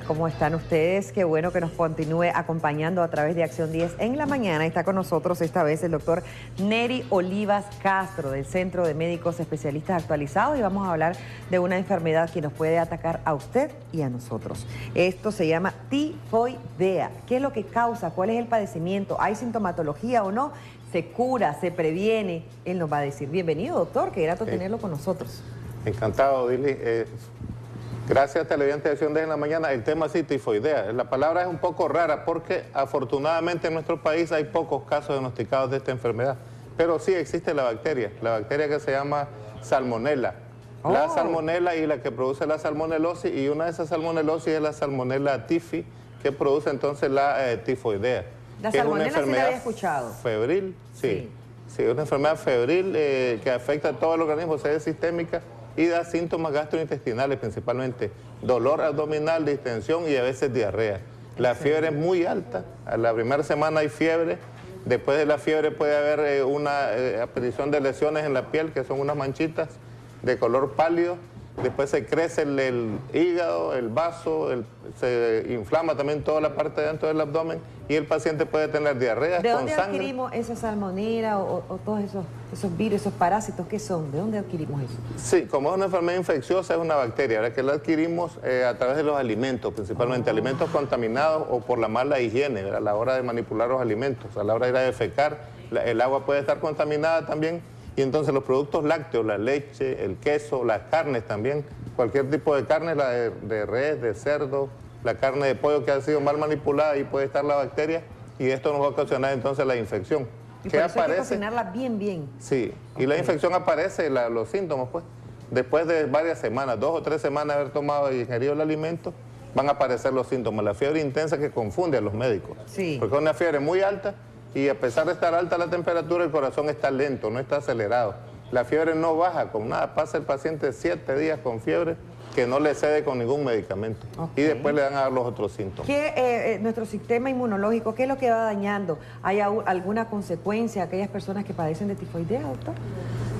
¿Cómo están ustedes? Qué bueno que nos continúe acompañando a través de Acción 10 en la mañana. Está con nosotros esta vez el doctor Neri Olivas Castro del Centro de Médicos Especialistas Actualizados y vamos a hablar de una enfermedad que nos puede atacar a usted y a nosotros. Esto se llama tifoidea. ¿Qué es lo que causa? ¿Cuál es el padecimiento? ¿Hay sintomatología o no? ¿Se cura? ¿Se previene? Él nos va a decir. Bienvenido, doctor, qué grato tenerlo con nosotros. Encantado, Dili. Gracias, televidente de Acción 10 en la mañana. El tema sí, tifoidea. La palabra es un poco rara porque afortunadamente en nuestro país hay pocos casos diagnosticados de esta enfermedad. Pero sí existe la bacteria que se llama salmonela. La salmonela y la que produce la salmonelosis, y una de esas salmonelosis es la salmonela tifi, que produce entonces la tifoidea. La que salmonela es una enfermedad sí la había escuchado. Febril, sí. Sí, es una enfermedad febril que afecta a todo el organismo, o sea, es sistémica, y da síntomas gastrointestinales principalmente, dolor abdominal, distensión y a veces diarrea. La fiebre es muy alta, a la primera semana hay fiebre, después de la fiebre puede haber una aparición de lesiones en la piel, que son unas manchitas de color pálido, después se crece el hígado, el vaso, se inflama también toda la parte de dentro del abdomen y el paciente puede tener diarrea con sangre. ¿De dónde adquirimos esa salmonela o todos esos virus, esos parásitos? ¿Qué son? ¿De dónde adquirimos eso? Sí, como es una enfermedad infecciosa, es una bacteria, ahora que la adquirimos a través de los alimentos, principalmente alimentos contaminados o por la mala higiene, a la hora de manipular los alimentos, a la hora de ir a defecar, el agua puede estar contaminada también. Y entonces los productos lácteos, la leche, el queso, las carnes también, cualquier tipo de carne, la de res, de cerdo, la carne de pollo que ha sido mal manipulada, ahí puede estar la bacteria y esto nos va a ocasionar entonces la infección. Y por eso hay que cocinarla bien. Sí, y la infección aparece, los síntomas pues, después de varias semanas, 2 o 3 semanas de haber tomado y ingerido el alimento, van a aparecer los síntomas. La fiebre intensa que confunde a los médicos, porque es una fiebre muy alta. Y a pesar de estar alta la temperatura, el corazón está lento, no está acelerado. La fiebre no baja con nada, pasa el paciente 7 días con fiebre que no le cede con ningún medicamento. Y después le van a dar los otros síntomas. Nuestro sistema inmunológico, ¿qué es lo que va dañando? ¿Hay alguna consecuencia a aquellas personas que padecen de tifoidea, doctor?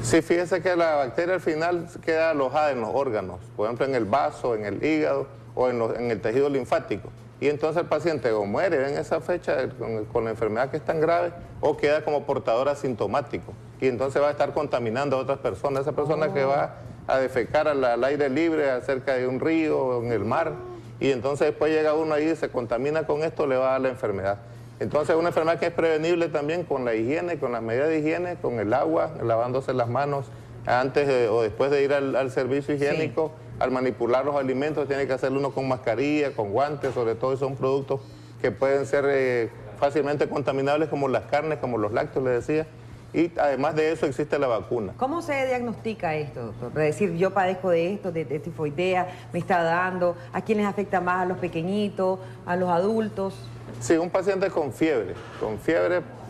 Sí, fíjese que la bacteria al final queda alojada en los órganos, por ejemplo en el vaso, en el hígado o en el tejido linfático. Y entonces el paciente o muere en esa fecha con la enfermedad que es tan grave o queda como portador asintomático. Y entonces va a estar contaminando a otras personas. Esa persona que va a defecar al aire libre cerca de un río, en el mar, y entonces después llega uno ahí y se contamina con esto, le va a dar la enfermedad. Entonces es una enfermedad que es prevenible también con la higiene, con las medidas de higiene, con el agua, lavándose las manos antes o después de ir al servicio higiénico. Al manipular los alimentos tiene que hacerlo uno con mascarilla, con guantes, sobre todo son productos que pueden ser fácilmente contaminables como las carnes, como los lácteos, le decía. Y además de eso existe la vacuna. ¿Cómo se diagnostica esto, doctor? Es decir, yo padezco de esto, de tifoidea, me está dando, ¿a quién les afecta más? ¿A los pequeñitos, a los adultos? Sí, un paciente con fiebre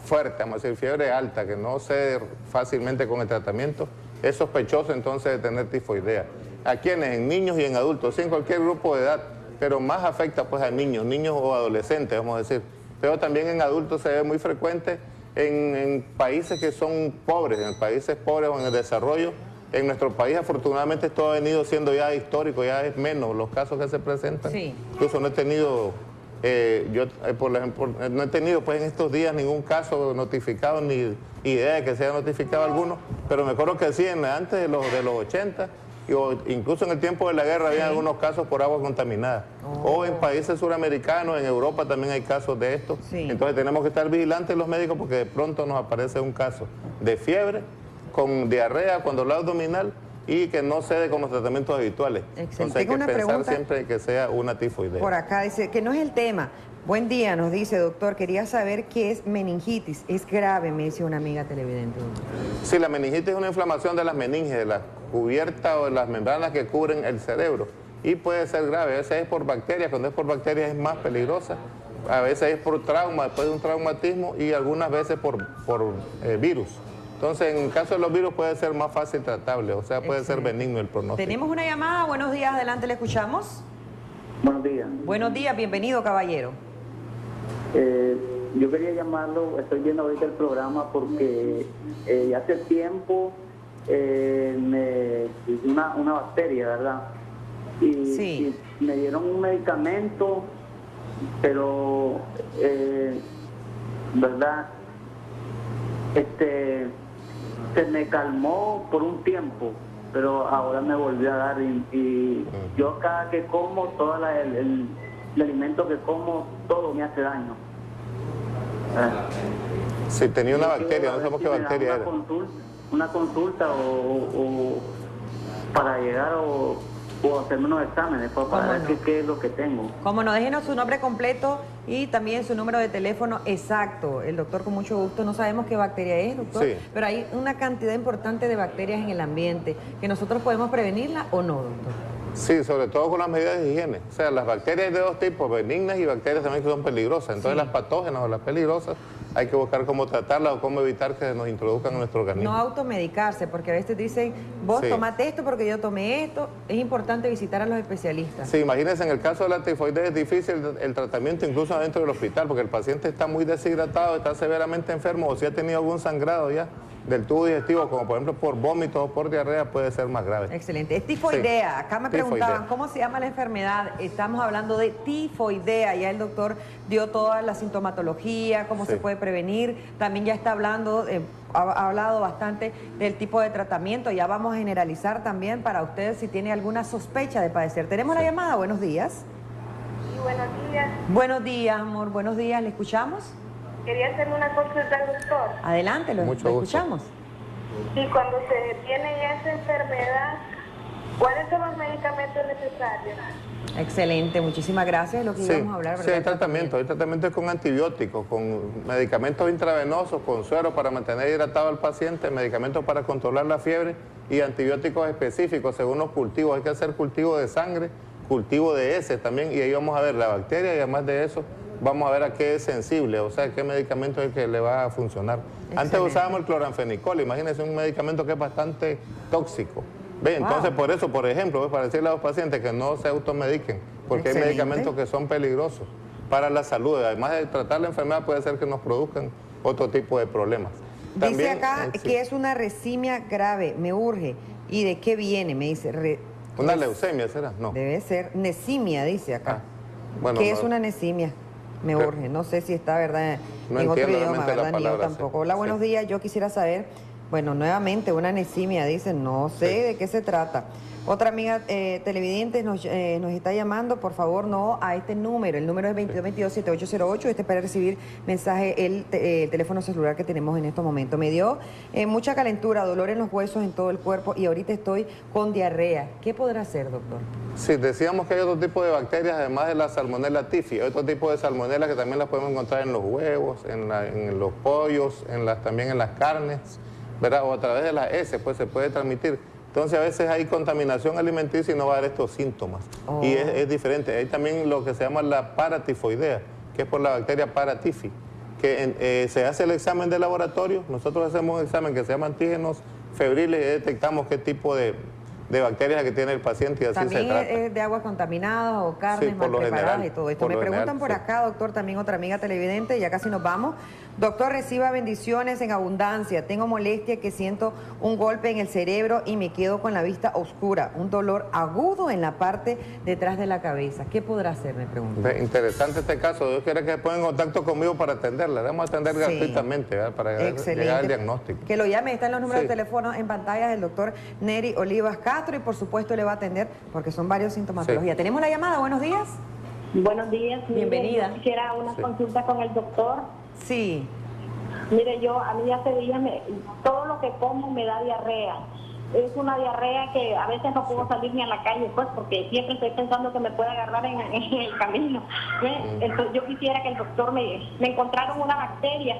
fuerte, vamos a decir, fiebre alta, que no cede fácilmente con el tratamiento, es sospechoso entonces de tener tifoidea. ¿A quiénes? En niños y en adultos, sí, en cualquier grupo de edad, pero más afecta pues a niños o adolescentes, vamos a decir. Pero también en adultos se ve muy frecuente en países que son pobres, en países pobres o en el desarrollo. En nuestro país afortunadamente esto ha venido siendo ya histórico, ya es menos los casos que se presentan. Sí. Incluso no he tenido, por ejemplo, no he tenido pues en estos días ningún caso notificado, ni idea de que se haya notificado alguno, pero me acuerdo que sí, antes de los 80, incluso en el tiempo de la guerra había algunos casos por agua contaminada. O en países suramericanos, en Europa también hay casos de esto. Entonces tenemos que estar vigilantes los médicos porque de pronto nos aparece un caso de fiebre, con diarrea, con dolor abdominal y que no cede con los tratamientos habituales. Entonces hay que pensar siempre que sea una tifoidea. Por acá dice que no es el tema. Buen día, nos dice, doctor, quería saber qué es meningitis. Es grave, me dice una amiga televidente. Sí, la meningitis es una inflamación de las meninges, de la cubierta o de las membranas que cubren el cerebro. Y puede ser grave, a veces es por bacterias, cuando es por bacterias es más peligrosa. A veces es por trauma, después de un traumatismo, y algunas veces por virus. Entonces, en el caso de los virus puede ser más fácil tratable, o sea, puede ser benigno el pronóstico. Tenemos una llamada, buenos días, adelante, le escuchamos. Buenos días. Buenos días, bienvenido, caballero. Yo quería llamarlo, estoy viendo ahorita el programa porque hace tiempo una bacteria, ¿verdad? Sí. y me dieron un medicamento, pero, ¿verdad? Se me calmó por un tiempo, pero ahora me volvió a dar y yo cada que como, el alimento que como, todo me hace daño. Si tenía una bacteria, no sabemos qué bacteria era. Una consulta o para llegar o hacerme unos exámenes para ver qué es lo que tengo. Como no, déjenos su nombre completo y también su número de teléfono exacto. El doctor con mucho gusto, no sabemos qué bacteria es, doctor, sí, pero hay una cantidad importante de bacterias en el ambiente que nosotros podemos prevenirla o no, doctor. Sí, sobre todo con las medidas de higiene. O sea, las bacterias hay de dos tipos, benignas y bacterias también que son peligrosas. Entonces las patógenas o las peligrosas hay que buscar cómo tratarlas o cómo evitar que nos introduzcan en nuestro organismo. No automedicarse, porque a veces dicen, vos tomate esto porque yo tomé esto. Es importante visitar a los especialistas. Sí, imagínense, en el caso de la tifoidea es difícil el tratamiento incluso adentro del hospital, porque el paciente está muy deshidratado, está severamente enfermo o si ha tenido algún sangrado ya del tubo digestivo, como por ejemplo por vómitos o por diarrea, puede ser más grave. Excelente. Es tifoidea. Acá me preguntaban cómo se llama la enfermedad. Estamos hablando de tifoidea. Ya el doctor dio toda la sintomatología, cómo se puede prevenir. También ya está hablando, ha hablado bastante del tipo de tratamiento. Ya vamos a generalizar también para ustedes si tiene alguna sospecha de padecer. Tenemos la llamada. Buenos días. Sí, buenos días. Buenos días, amor. Buenos días. ¿Le escuchamos? Quería hacerle una consulta al doctor. Adelante, lo escuchamos. Y cuando se tiene ya esa enfermedad, ¿cuáles son los medicamentos necesarios? Excelente, muchísimas gracias. Lo que íbamos a hablar, ¿verdad? Sí, hay tratamientos con antibióticos, con medicamentos intravenosos, con suero para mantener hidratado al paciente, medicamentos para controlar la fiebre y antibióticos específicos según los cultivos. Hay que hacer cultivo de sangre, cultivo de heces también, y ahí vamos a ver la bacteria y además de eso vamos a ver a qué es sensible, o sea, qué medicamento es que le va a funcionar. Excelente. Antes usábamos el cloranfenicol, imagínense un medicamento que es bastante tóxico. ¿Ve? Entonces, por eso, por ejemplo, para decirle a los pacientes que no se automediquen, porque hay medicamentos que son peligrosos para la salud. Además de tratar la enfermedad, puede ser que nos produzcan otro tipo de problemas. También, dice acá que es una resismia grave, me urge. ¿Y de qué viene? Me dice... ¿Una leucemia será? No. Debe ser nesimia, dice acá. Bueno, ¿Qué es una nesimia? Me urge, no sé si está, ¿verdad? No en otro entiendo idioma, ¿verdad? Ni yo palabra, tampoco. Hola, buenos días. Yo quisiera saber, bueno, nuevamente una nesimia, dicen, no sé de qué se trata. Otra amiga televidente nos está llamando, por favor, no a este número. El número es 2222-7808. Este es para recibir mensaje, el teléfono celular que tenemos en estos momentos. Me dio mucha calentura, dolor en los huesos, en todo el cuerpo y ahorita estoy con diarrea. ¿Qué podrá hacer, doctor? Sí, decíamos que hay otro tipo de bacterias, además de la Salmonella typhi. Hay otro tipo de salmonella que también las podemos encontrar en los huevos, en los pollos, también en las carnes, ¿verdad? O a través de las heces, pues se puede transmitir. Entonces a veces hay contaminación alimenticia y no va a dar estos síntomas. Y es diferente. Hay también lo que se llama la paratifoidea, que es por la bacteria Paratyphi, que se hace el examen de laboratorio. Nosotros hacemos un examen que se llama antígenos febriles y detectamos qué tipo de bacterias que tiene el paciente y así también se trata. ¿También es de aguas contaminadas o carnes mal preparadas y todo esto? Me preguntan por acá, doctor, también otra amiga televidente, ya casi nos vamos. Doctor, reciba bendiciones en abundancia. Tengo molestia que siento un golpe en el cerebro y me quedo con la vista oscura. Un dolor agudo en la parte detrás de la cabeza. ¿Qué podrá hacer? Me pregunto. Interesante este caso. Dios quiera que se pongan en contacto conmigo para atenderla. Vamos a atender gratuitamente, ¿verdad? Para llegar al diagnóstico. Que lo llame. Están los números de teléfono en pantalla del doctor Neri Olivas Castro y por supuesto le va a atender porque son varios sintomatologías. Tenemos la llamada. Buenos días. Buenos días. Bienvenida. Yo quisiera una consulta con el doctor. Sí. Mire, a mí hace días todo lo que como me da diarrea. Es una diarrea que a veces no puedo salir ni a la calle, pues, porque siempre estoy pensando que me puede agarrar en el camino. Entonces yo quisiera que el doctor me encontrara una bacteria.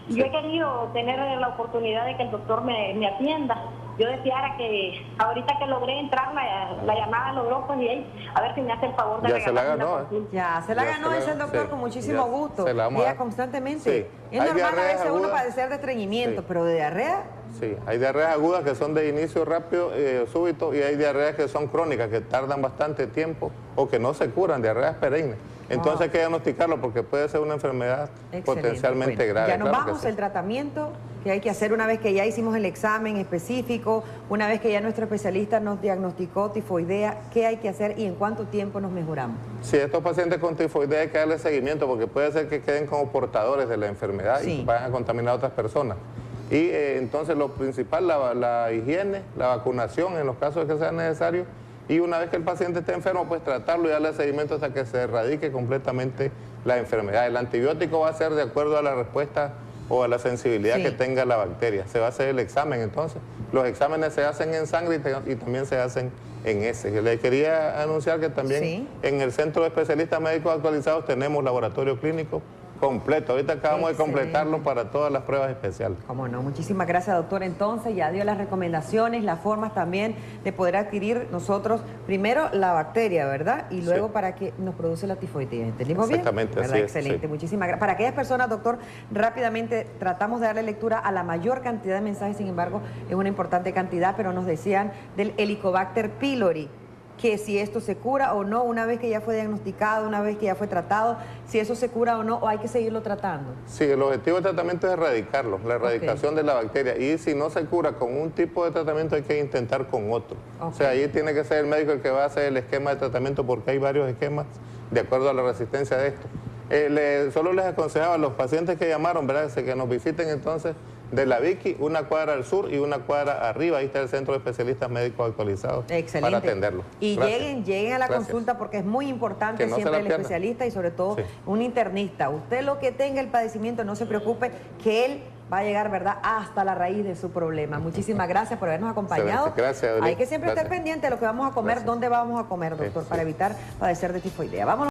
Yo he querido tener la oportunidad de que el doctor me atienda. Yo deseara que ahorita que logré entrar, la llamada logró, pues, y a ver si me hace el favor de regalarme una consulta. Ya se la ganó, dice el doctor, con muchísimo gusto. Ella constantemente. Es normal a veces uno padecer de estreñimiento, pero de diarrea. Sí, hay diarreas agudas que son de inicio rápido, súbito, y hay diarreas que son crónicas, que tardan bastante tiempo o que no se curan, diarreas perennes. Entonces hay que diagnosticarlo porque puede ser una enfermedad potencialmente bueno, grave. Ya nos claro vamos que sí. el tratamiento que hay que hacer una vez que ya hicimos el examen específico, una vez que ya nuestro especialista nos diagnosticó tifoidea, ¿qué hay que hacer y en cuánto tiempo nos mejoramos? Sí, estos pacientes con tifoidea hay que darle seguimiento porque puede ser que queden como portadores de la enfermedad y vayan a contaminar a otras personas. Y entonces lo principal, la higiene, la vacunación en los casos de que sea necesario, y una vez que el paciente esté enfermo, pues tratarlo y darle seguimiento hasta que se erradique completamente la enfermedad. El antibiótico va a ser de acuerdo a la respuesta o a la sensibilidad que tenga la bacteria. Se va a hacer el examen entonces. Los exámenes se hacen en sangre y también se hacen en heces. Le quería anunciar que también en el Centro de Especialistas Médicos Actualizados tenemos laboratorio clínico completo. Ahorita acabamos de completarlo para todas las pruebas especiales. Cómo no, muchísimas gracias, doctor. Entonces ya dio las recomendaciones, las formas también de poder adquirir nosotros primero la bacteria, ¿verdad? Y luego para que nos produce la tifoidea. ¿Entendimos bien? Exactamente, ¿verdad? así es, Excelente, muchísimas gracias. Para aquellas personas, doctor, rápidamente tratamos de darle lectura a la mayor cantidad de mensajes, sin embargo, es una importante cantidad, pero nos decían del Helicobacter pylori, que si esto se cura o no, una vez que ya fue diagnosticado, una vez que ya fue tratado, si eso se cura o no, o hay que seguirlo tratando. Sí, el objetivo del tratamiento es erradicarlo, la erradicación de la bacteria. Y si no se cura con un tipo de tratamiento, hay que intentar con otro. O sea, ahí tiene que ser el médico el que va a hacer el esquema de tratamiento, porque hay varios esquemas de acuerdo a la resistencia de esto. Solo les aconsejaba a los pacientes que llamaron, ¿verdad?, que nos visiten entonces de la Vicky, una cuadra al sur y una cuadra arriba. Ahí está el Centro de Especialistas Médicos Actualizados para atenderlo. Y lleguen a la consulta porque es muy importante no siempre el especialista y sobre todo un internista. Usted lo que tenga el padecimiento, no se preocupe, que él va a llegar, ¿verdad?, hasta la raíz de su problema. Muchísimas gracias por habernos acompañado. Excelente. Gracias, Evelyn. Hay que siempre estar pendiente de lo que vamos a comer, dónde vamos a comer, doctor, para evitar padecer de tifoidea. Vámonos.